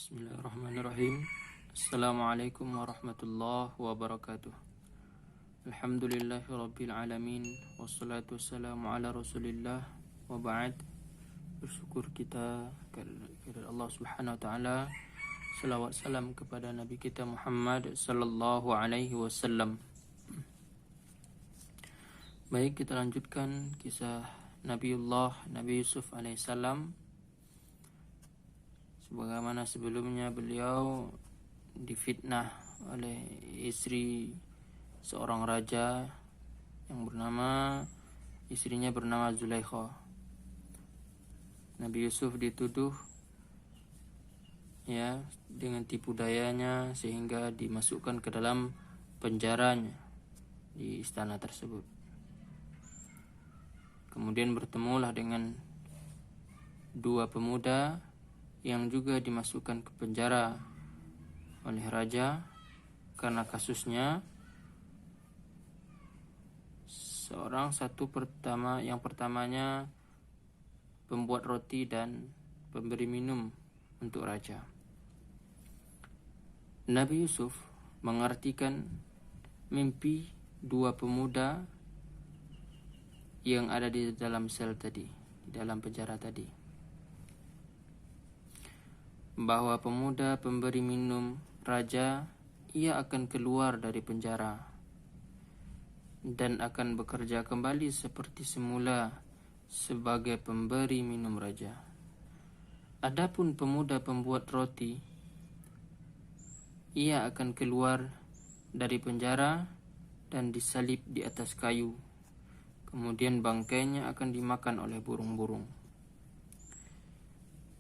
Bismillahirrahmanirrahim. Assalamualaikum warahmatullahi wabarakatuh. Alhamdulillahi rabbil alamin. Wassalatu wassalamu ala rasulillah. Wa ba'd. Bersyukur kita kepada Allah subhanahu wa ta'ala. Salawat salam kepada Nabi kita Muhammad sallallahu alaihi wasallam. Baik, kita lanjutkan kisah Nabi Yusuf alaihissalam. Sebagaimana sebelumnya beliau difitnah oleh istri seorang raja yang istrinya bernama Zulaikha. Nabi Yusuf dituduh dengan tipu dayanya sehingga dimasukkan ke dalam penjaranya di istana tersebut. Kemudian bertemulah dengan dua pemuda yang juga dimasukkan ke penjara oleh raja karena kasusnya yang pertamanya pembuat roti dan pemberi minum untuk raja. Nabi Yusuf mengartikan mimpi dua pemuda yang ada di dalam sel tadi, di dalam penjara tadi, bahwa pemuda pemberi minum raja ia akan keluar dari penjara dan akan bekerja kembali seperti semula sebagai pemberi minum raja. Adapun pemuda pembuat roti, ia akan keluar dari penjara dan disalib di atas kayu. Kemudian bangkainya akan dimakan oleh burung-burung.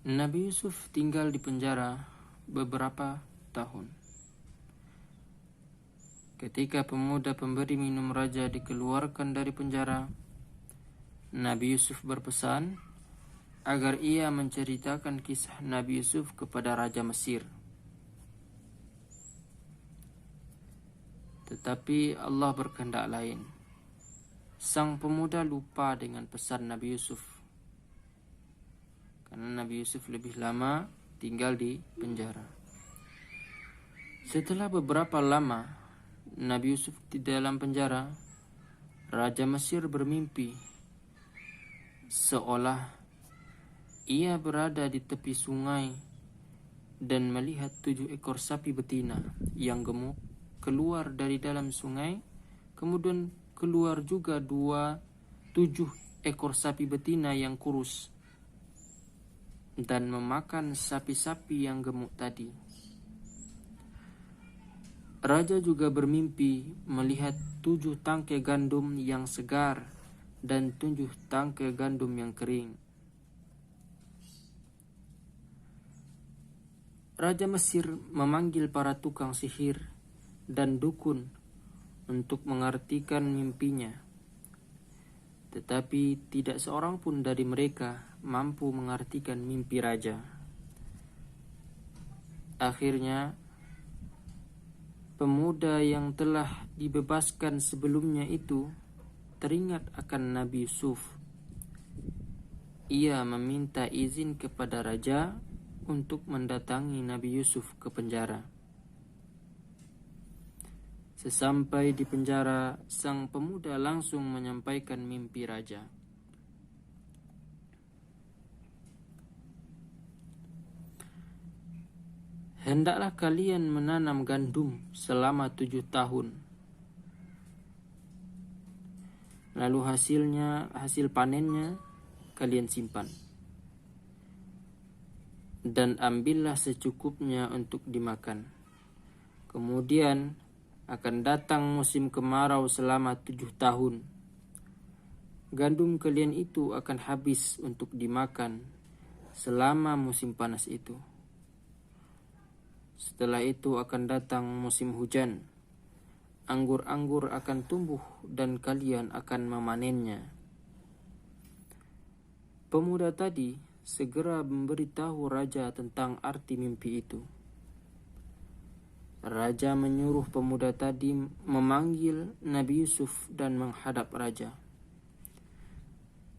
Nabi Yusuf tinggal di penjara beberapa tahun. Ketika pemuda pemberi minum raja dikeluarkan dari penjara, Nabi Yusuf berpesan agar ia menceritakan kisah Nabi Yusuf kepada Raja Mesir. Tetapi Allah berkehendak lain. Sang pemuda lupa dengan pesan Nabi Yusuf, karena Nabi Yusuf lebih lama tinggal di penjara. Setelah beberapa lama Nabi Yusuf di dalam penjara, Raja Mesir bermimpi seolah ia berada di tepi sungai dan melihat 7 ekor sapi betina yang gemuk keluar dari dalam sungai. Kemudian keluar juga 7 ekor sapi betina yang kurus dan memakan sapi-sapi yang gemuk tadi. Raja juga bermimpi melihat 7 tangkai gandum yang segar dan 7 tangkai gandum yang kering. Raja Mesir memanggil para tukang sihir dan dukun untuk mengartikan mimpinya. Tetapi tidak seorang pun dari mereka mampu mengartikan mimpi raja. Akhirnya, pemuda yang telah dibebaskan sebelumnya itu teringat akan Nabi Yusuf. Ia meminta izin kepada raja untuk mendatangi Nabi Yusuf ke penjara. Sesampai di penjara, sang pemuda langsung menyampaikan mimpi raja. Hendaklah kalian menanam gandum selama 7 tahun. Lalu hasil panennya kalian simpan. Dan ambillah secukupnya untuk dimakan. Kemudian akan datang musim kemarau selama 7 tahun. Gandum kalian itu akan habis untuk dimakan selama musim panas itu. Setelah itu akan datang musim hujan. Anggur-anggur akan tumbuh dan kalian akan memanennya. Pemuda tadi segera memberitahu raja tentang arti mimpi itu. Raja menyuruh pemuda tadi memanggil Nabi Yusuf dan menghadap raja.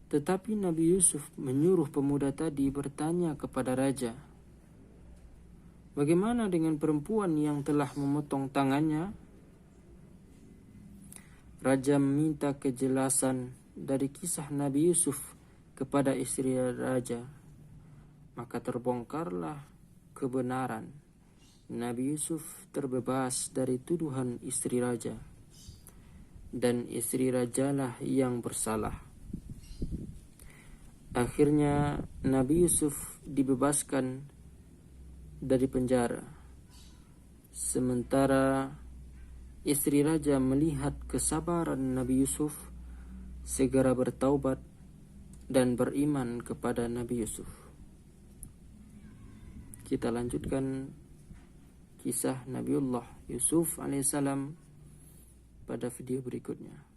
Tetapi Nabi Yusuf menyuruh pemuda tadi bertanya kepada raja, Bagaimana dengan perempuan yang telah memotong tangannya? Raja meminta kejelasan dari kisah Nabi Yusuf kepada istri raja. Maka terbongkarlah kebenaran. Nabi Yusuf terbebas dari tuduhan istri raja, dan istri rajalah yang bersalah. Akhirnya Nabi Yusuf dibebaskan dari penjara. Sementara istri raja melihat kesabaran Nabi Yusuf, segera bertaubat dan beriman kepada Nabi Yusuf. Kita lanjutkan kisah Nabiullah Yusuf alaihissalam pada video berikutnya.